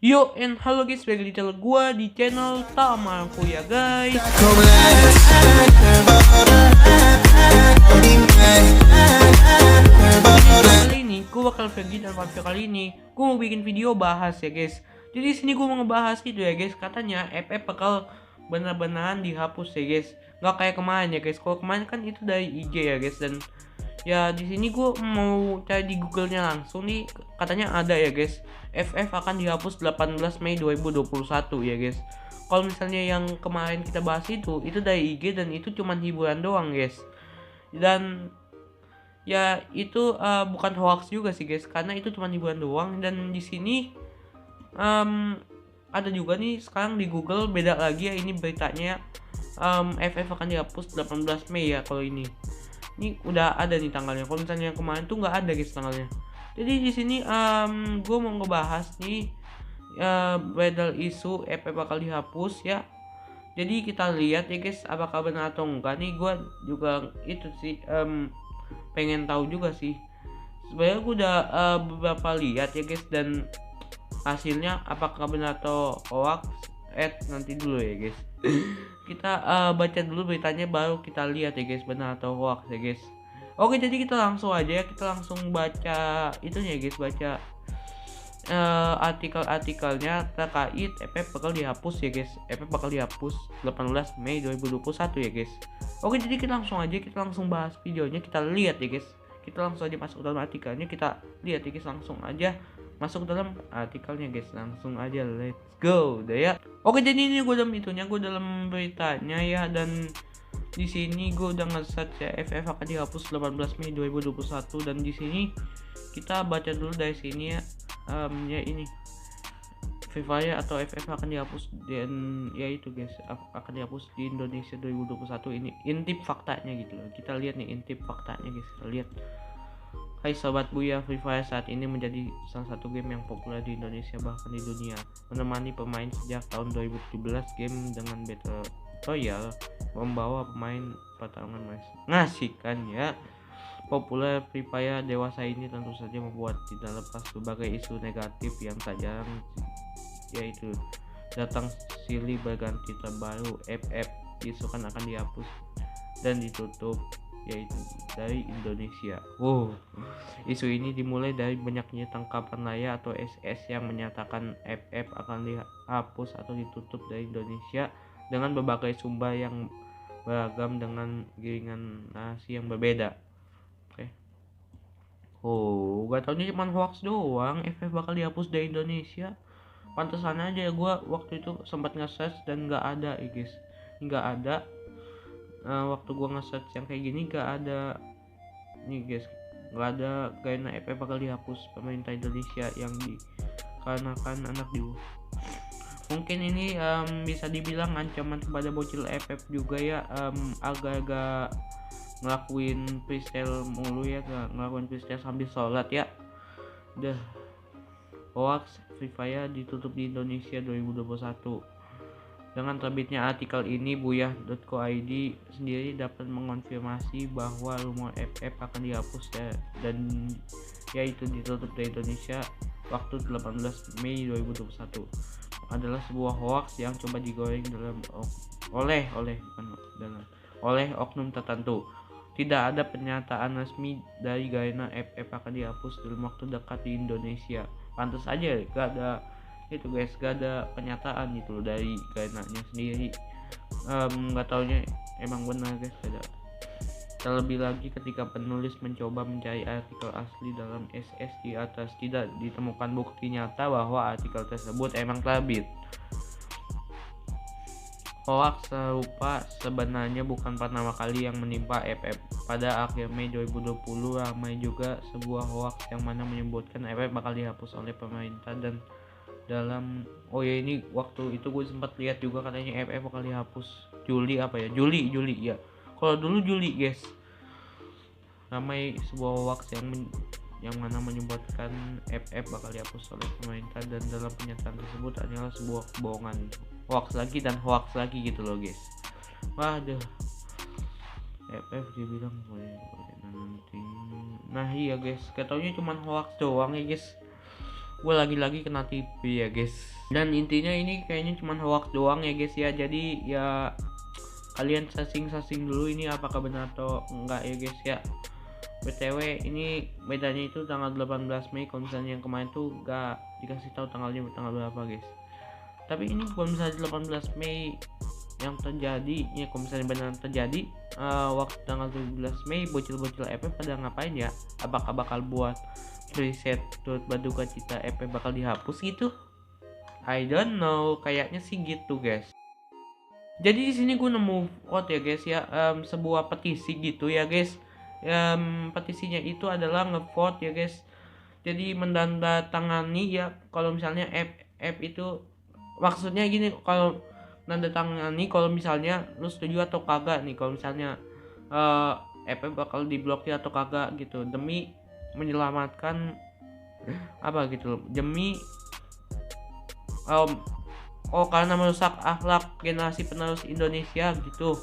Yo and halo guys, balik di channel gua di channel Tamaku ya guys. Kali ini gua bakal pergi dan kali ini gua mau bikin video bahas ya guys. Jadi sini gua mau ngebahas itu ya guys, katanya FF bakal benar-benaran dihapus ya guys. Nggak kayak kemarin ya guys. Kalau kemarin kan itu dari IG ya guys, dan ya di sini gue mau cari di Google-nya langsung nih, katanya ada ya guys, FF akan dihapus 18 Mei 2021 ya guys. Kalau misalnya yang kemarin kita bahas itu dari IG dan itu cuman hiburan doang guys. Dan ya itu bukan hoax juga sih guys, karena itu cuman hiburan doang. Dan di sini ada juga nih sekarang di Google beda lagi ya ini beritanya, FF akan dihapus 18 Mei ya. Kalau ini udah ada nih tanggalnya. Kalau misalnya yang kemarin tuh nggak ada guys tanggalnya. Jadi di sini gue mau ngebahas nih beredar isu FF bakal dihapus ya. Jadi kita lihat ya guys, apakah benar atau enggak nih. Gue juga itu sih pengen tahu juga sih. Sebenarnya gue udah beberapa lihat ya guys, dan hasilnya apakah benar atau hoax nanti dulu ya guys. Kita baca dulu beritanya baru kita lihat ya guys, benar atau hoax ya guys. Oke, jadi kita langsung aja ya, kita langsung baca itunya ya guys, baca artikelnya terkait FF bakal dihapus ya guys. FF bakal dihapus 18 Mei 2021 ya guys. Oke, jadi kita langsung aja, kita langsung bahas videonya, kita lihat ya guys. Kita langsung aja masuk ke dalam artikelnya, kita lihat ya guys, langsung aja masuk ke dalam artikelnya guys, langsung aja let's go deh ya. Oke, jadi ini gue dalam itunya, gue dalam beritanya ya, dan di sini gue udah nge-search ya FF akan dihapus 18 Mei 2021, dan di sini kita baca dulu dari sini ya. Ya ini Free Fire atau FF akan dihapus, dan ya itu guys, akan dihapus di Indonesia 2021. Ini intip faktanya gitu loh. Kita lihat nih intip faktanya guys, kita lihat. Hai sobat Buya, Free Fire saat ini menjadi salah satu game yang populer di Indonesia bahkan di dunia, menemani pemain sejak tahun 2017. Game dengan Battle Royale membawa pemain pertarungan mengasihkan ya. Populer Free Fire dewasa ini tentu saja membuat tidak lepas berbagai isu negatif yang tak jarang, yaitu datang silih berganti terbaru FF diisukan akan dihapus dan ditutup, yaitu dari Indonesia. Isu ini dimulai dari banyaknya tangkapan layar atau SS yang menyatakan FF akan dihapus atau ditutup dari Indonesia dengan berbagai sumber yang beragam dengan giringan narasi yang berbeda. Gak taunya cuma hoax doang, FF bakal dihapus dari Indonesia. Pantesan aja ya, gue waktu itu sempat nge-search dan gak ada ya guys, gak ada. Waktu gue nge-search yang kayak gini gak ada nih guys, gak ada karena FF bakal dihapus pemerintah Indonesia yang dikarenakan anak diu. Mungkin ini bisa dibilang ancaman kepada bocil FF juga ya, agak-agak ngelakuin freestyle mulu ya, ngelakuin freestyle sambil sholat ya. Hoax Free Fire ditutup di Indonesia 2021. Dengan terbitnya artikel ini, buyah.co.id sendiri dapat mengonfirmasi bahwa rumor FF akan dihapus ya, dan yaitu ditutup dari Indonesia waktu 18 Mei 2021 adalah sebuah hoax yang coba digoreng oleh oknum tertentu. Tidak ada pernyataan resmi dari Garena FF akan dihapus dalam waktu dekat di Indonesia. Pantas aja gak ada itu guys, gak ada pernyataan gitu loh dari Garena-nya sendiri. Gak taunya emang benar guys, ada. Terlebih lagi ketika penulis mencoba mencari artikel asli dalam SS di atas, tidak ditemukan bukti nyata bahwa artikel tersebut emang terbit. Hoax serupa sebenarnya bukan pertama kali yang menimpa FF. Pada akhir Mei 2020 ramai juga sebuah hoax yang mana menyebutkan FF bakal dihapus oleh pemerintah, dan dalam ini waktu itu gue sempat lihat juga katanya FF bakal dihapus Juli ya. Kalau dulu Juli guys, ramai sebuah hoax yang mana menyebutkan FF bakal dihapus oleh pemerintah, dan dalam pernyataan tersebut adalah sebuah kebohongan. Hoax lagi dan hoax lagi gitu loh guys. Waduh, FF dibilang nanti. Nah iya guys, katanya cuma hoax doang ya guys. gue lagi-lagi kena tipu ya guys. Dan intinya ini kayaknya cuma hoax doang ya guys ya. Jadi ya kalian sasing dulu ini apakah benar atau enggak ya guys ya. BTW ini bedanya itu tanggal 18 Mei, kalau misalnya yang kemarin tuh gak dikasih tahu tanggalnya tanggal berapa guys. Tapi ini kalau misalnya 18 Mei yang terjadi ya, kalau misalnya benar terjadi waktu tanggal 17 Mei bocil-bocil EP pada ngapain ya? Apakah bakal buat preset turut berduka cita EP bakal dihapus gitu? I don't know, kayaknya sih gitu guys. Jadi di sini gue nemu quote ya guys ya, sebuah petisi gitu ya guys. Petisinya itu adalah ngevote ya guys. Jadi menandatangani ya, kalau misalnya app itu maksudnya gini, kalau menandatangani kalau misalnya lu setuju atau kagak nih, kalau misalnya app bakal diblokir atau kagak gitu, demi menyelamatkan apa gitu, demi karena merusak akhlak generasi penerus Indonesia gitu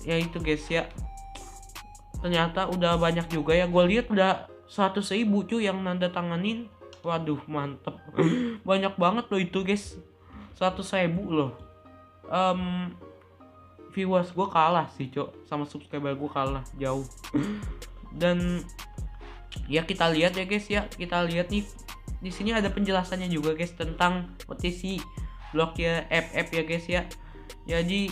ya. Itu guys ya, ternyata udah banyak juga ya, gue lihat udah 100.000 cuy yang nanda tanganin. Waduh mantep. Banyak banget loh itu guys, 100.000 loh. Viewers gue kalah sih cok, sama subscriber gue kalah jauh. Dan ya kita lihat ya guys ya, kita lihat nih di sini ada penjelasannya juga guys tentang petisi blokir app ya guys ya. Jadi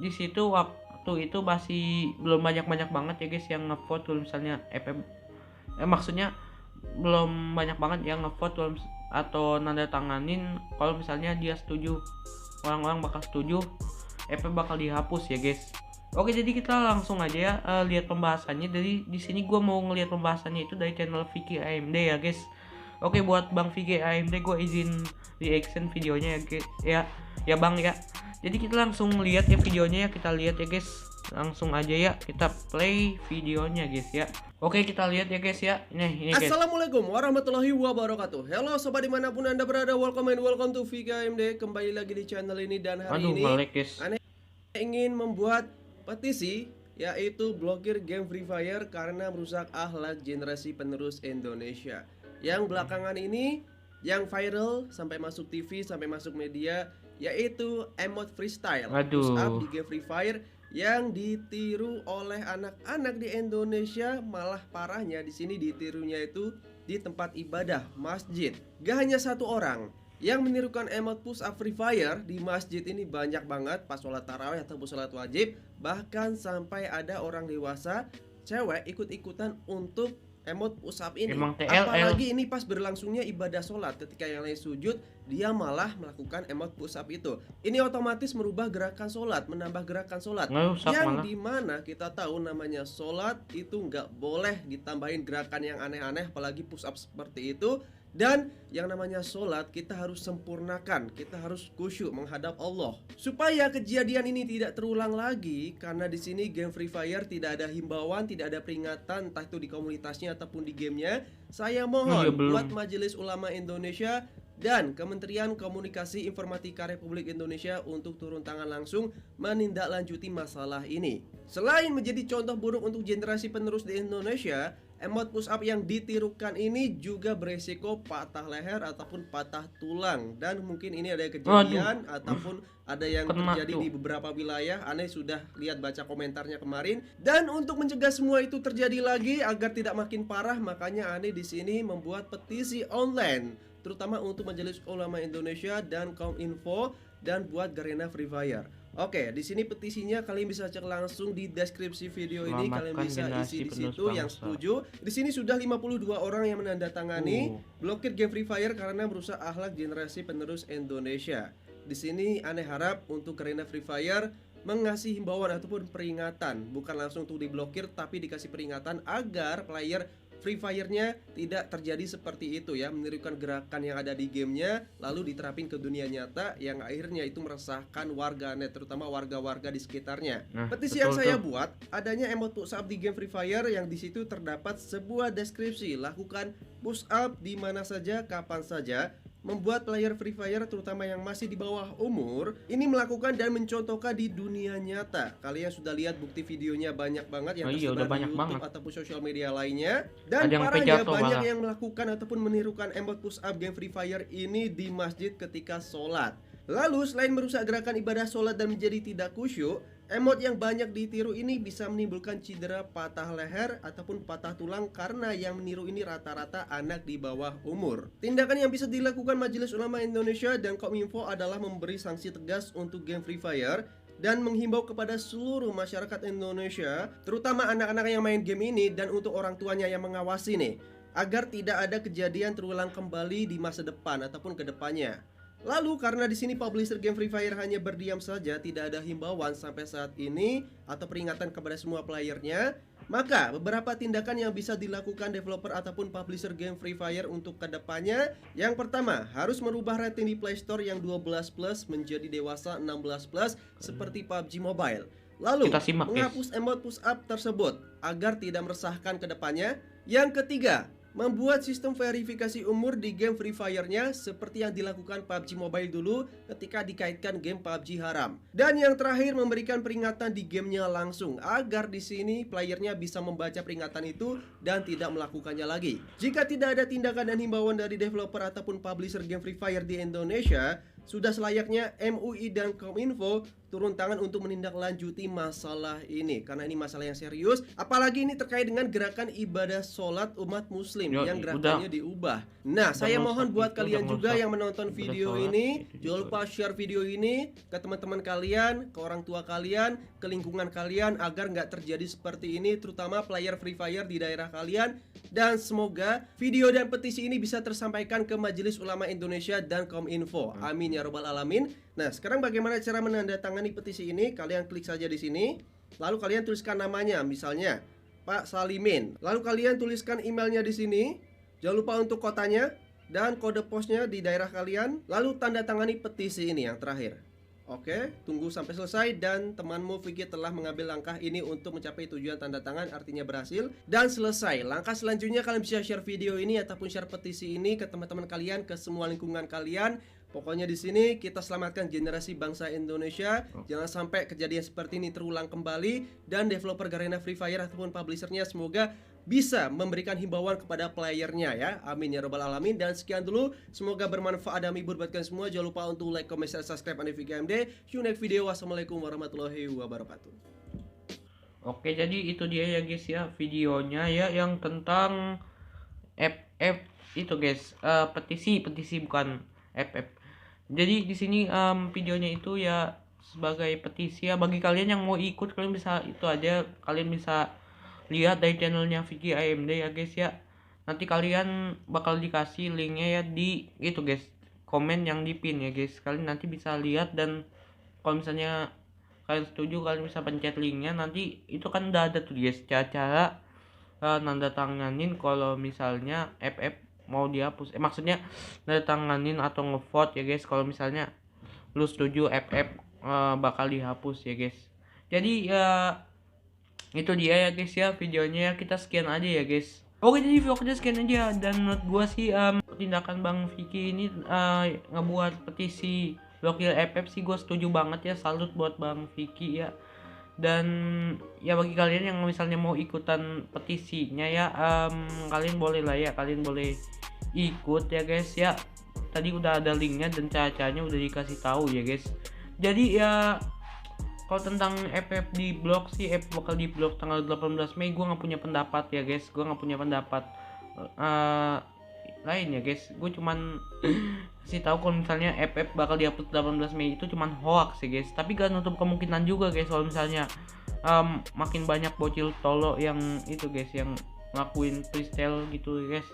di situ waktu itu masih belum banyak banget ya guys yang ngevote kalau misalnya app maksudnya belum banyak banget yang ngevote atau nanda tanganin kalau misalnya dia setuju, orang-orang bakal setuju app bakal dihapus ya guys. Oke, jadi kita langsung aja ya lihat pembahasannya. Dari di sini gue mau ngelihat pembahasannya itu dari channel Vicky AMD ya guys. Oke, buat Bang Vicky AMD gue izin reaction videonya ya guys ya bang ya. Jadi kita langsung lihat ya videonya ya, kita lihat ya guys. Langsung aja ya kita play videonya guys ya. Oke, kita lihat ya guys ya. Ini guys. Assalamualaikum warahmatullahi wabarakatuh. Halo sobat dimanapun anda berada, welcome to Vicky AMD. Kembali lagi di channel ini, dan hari ini aneh ingin membuat petisi, yaitu blokir game Free Fire karena merusak akhlak generasi penerus Indonesia. Yang belakangan ini yang viral sampai masuk TV, sampai masuk media, yaitu emote freestyle push up di game Free Fire yang ditiru oleh anak-anak di Indonesia. Malah parahnya di sini ditirunya itu di tempat ibadah masjid. Gak hanya satu orang yang menirukan emote push up Free Fire di masjid ini, banyak banget pas sholat tarawih ataupun sholat wajib. Bahkan sampai ada orang dewasa cewek ikut-ikutan untuk emote push up ini. Apalagi ini pas berlangsungnya ibadah sholat, ketika yang lain sujud dia malah melakukan emote push up itu. Ini otomatis merubah gerakan sholat, menambah gerakan sholat, yang dimana kita tahu namanya sholat itu nggak boleh ditambahin gerakan yang aneh-aneh, apalagi push up seperti itu. Dan yang namanya sholat kita harus sempurnakan, kita harus khusyuk menghadap Allah. Supaya kejadian ini tidak terulang lagi, karena di sini game Free Fire tidak ada himbauan, tidak ada peringatan, entah itu di komunitasnya ataupun di gamenya. Saya mohon buat Majelis Ulama Indonesia dan Kementerian Komunikasi Informatika Republik Indonesia untuk turun tangan langsung menindaklanjuti masalah ini. Selain menjadi contoh buruk untuk generasi penerus di Indonesia, emote push up yang ditirukan ini juga beresiko patah leher ataupun patah tulang. Dan mungkin ini ada kejadian ataupun ada yang terjadi di beberapa wilayah. Aneh sudah lihat baca komentarnya kemarin. Dan untuk mencegah semua itu terjadi lagi agar tidak makin parah, makanya Aneh di sini membuat petisi online, terutama untuk Majelis Ulama Indonesia dan Kominfo dan buat Garena Free Fire. Oke, di sini petisinya kalian bisa cek langsung di deskripsi video ini. Kalian bisa isi di situ yang setuju. Di sini sudah 52 orang yang menandatangani blokir game Free Fire karena merusak akhlak generasi penerus Indonesia. Di sini Aneh harap untuk Garena Free Fire mengasih himbauan ataupun peringatan, bukan langsung untuk diblokir, tapi dikasih peringatan agar player Free Fire-nya tidak terjadi seperti itu ya, menirukan gerakan yang ada di gamenya lalu diterapin ke dunia nyata, yang akhirnya itu meresahkan warganet, terutama warga-warga di sekitarnya. Petisi yang saya buat adanya emote push up di game Free Fire, yang di situ terdapat sebuah deskripsi, lakukan push up di mana saja, kapan saja, membuat player Free Fire terutama yang masih di bawah umur ini melakukan dan mencontohkan di dunia nyata. Kalian sudah lihat bukti videonya banyak banget yang tersebar di YouTube ataupun sosial media lainnya. Dan parahnya banyak yang melakukan ataupun menirukan emot push up game Free Fire ini di masjid ketika sholat. Lalu selain merusak gerakan ibadah sholat dan menjadi tidak khusyuk, emot yang banyak ditiru ini bisa menimbulkan cedera patah leher ataupun patah tulang karena yang meniru ini rata-rata anak di bawah umur. Tindakan yang bisa dilakukan Majelis Ulama Indonesia dan Kominfo adalah memberi sanksi tegas untuk game Free Fire dan menghimbau kepada seluruh masyarakat Indonesia, terutama anak-anak yang main game ini dan untuk orang tuanya yang mengawasi nih, agar tidak ada kejadian terulang kembali di masa depan ataupun ke depannya. Lalu karena di sini publisher game Free Fire hanya berdiam saja, tidak ada himbauan sampai saat ini atau peringatan kepada semua playernya, maka beberapa tindakan yang bisa dilakukan developer ataupun publisher game Free Fire untuk kedepannya. Yang pertama, harus merubah rating di Play Store yang 12+ menjadi dewasa 16+ seperti PUBG Mobile. Lalu menghapus emot push up tersebut agar tidak meresahkan kedepannya. Yang ketiga, membuat sistem verifikasi umur di game Free Fire-nya seperti yang dilakukan PUBG Mobile dulu ketika dikaitkan game PUBG haram. Dan yang terakhir, memberikan peringatan di gamenya langsung agar di sini playernya bisa membaca peringatan itu dan tidak melakukannya lagi. Jika tidak ada tindakan dan himbauan dari developer ataupun publisher game Free Fire di Indonesia, sudah selayaknya MUI dan Kominfo turun tangan untuk menindaklanjuti masalah ini, karena ini masalah yang serius. Apalagi ini terkait dengan gerakan ibadah sholat umat muslim yang gerakannya diubah. Nah, saya mohon buat kalian juga yang menonton video ini, jangan lupa share video ini ke teman-teman kalian, ke orang tua kalian, ke lingkungan kalian, agar nggak terjadi seperti ini, terutama player Free Fire di daerah kalian. Dan semoga video dan petisi ini bisa tersampaikan ke Majelis Ulama Indonesia dan Kominfo. Amin ya robbal alamin. Nah, sekarang bagaimana cara menandatangani petisi ini? Kalian klik saja di sini. Lalu kalian tuliskan namanya, misalnya Pak Salimin. Lalu kalian tuliskan emailnya di sini. Jangan lupa untuk kotanya dan kode posnya di daerah kalian. Lalu tanda tangani petisi ini yang terakhir. Oke, tunggu sampai selesai dan temanmu Vicky telah mengambil langkah ini untuk mencapai tujuan tanda tangan, artinya berhasil dan selesai. Langkah selanjutnya kalian bisa share video ini ataupun share petisi ini ke teman-teman kalian, ke semua lingkungan kalian. Pokoknya di sini kita selamatkan generasi bangsa Indonesia. Jangan sampai kejadian seperti ini terulang kembali, dan developer Garena Free Fire ataupun publishernya semoga bisa memberikan himbauan kepada playernya ya. Amin ya robbal alamin. Dan sekian dulu, semoga bermanfaat dan menghibur buat kalian semua. Jangan lupa untuk like, comment, share, subscribe AndeVKMD. See you next video. Wassalamualaikum warahmatullahi wabarakatuh. Oke, jadi itu dia ya guys ya videonya ya, yang tentang FF itu guys, petisi bukan FF. Jadi di sini videonya itu ya sebagai petisi ya, bagi kalian yang mau ikut kalian bisa itu aja, kalian bisa lihat dari channelnya Vicky AMD ya guys ya. Nanti kalian bakal dikasih linknya ya di itu guys, komen yang di pin ya guys. Kalian nanti bisa lihat, dan kalau misalnya kalian setuju kalian bisa pencet linknya. Nanti itu kan udah ada tuh guys cara nanda tanganin kalau misalnya FF mau dihapus, maksudnya nanda tanganin atau ngevote ya guys kalau misalnya lu setuju FF bakal dihapus ya guys. Jadi ya itu dia ya guys ya videonya, kita sekian aja ya guys. Oke, jadi videonya sekian aja, dan menurut gua sih tindakan Bang Vicky ini ngebuat petisi blokir FF sih gua setuju banget ya, salut buat Bang Vicky ya. Dan ya bagi kalian yang misalnya mau ikutan petisinya ya, kalian boleh lah ya, kalian boleh ikut ya guys ya. Tadi udah ada linknya dan cara-caranya udah dikasih tahu ya guys. Jadi ya kalau tentang FF di blok sih, FF bakal di blok tanggal 18 Mei, gue nggak punya pendapat ya guys. Gue nggak punya pendapat lain ya guys. Gue cuman kasih tahu kalau misalnya FF bakal dihapus 18 Mei itu cuman hoax ya guys. Tapi gak nutup kemungkinan juga guys kalau misalnya makin banyak bocil tolo yang itu guys, yang ngelakuin freestyle gitu ya guys.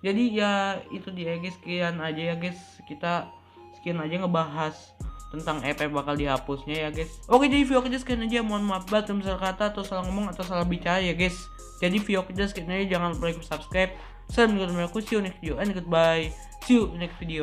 Jadi ya itu dia guys, sekian aja ya guys, kita sekian aja ngebahas tentang FF bakal dihapusnya ya guys. Oke, jadi video kita sekian aja, mohon maaf banget kalau salah kata atau salah ngomong atau salah bicara ya guys. Jadi video kita sekian aja, jangan lupa like, subscribe. Salam dari aku, see you next video and goodbye, see you next video.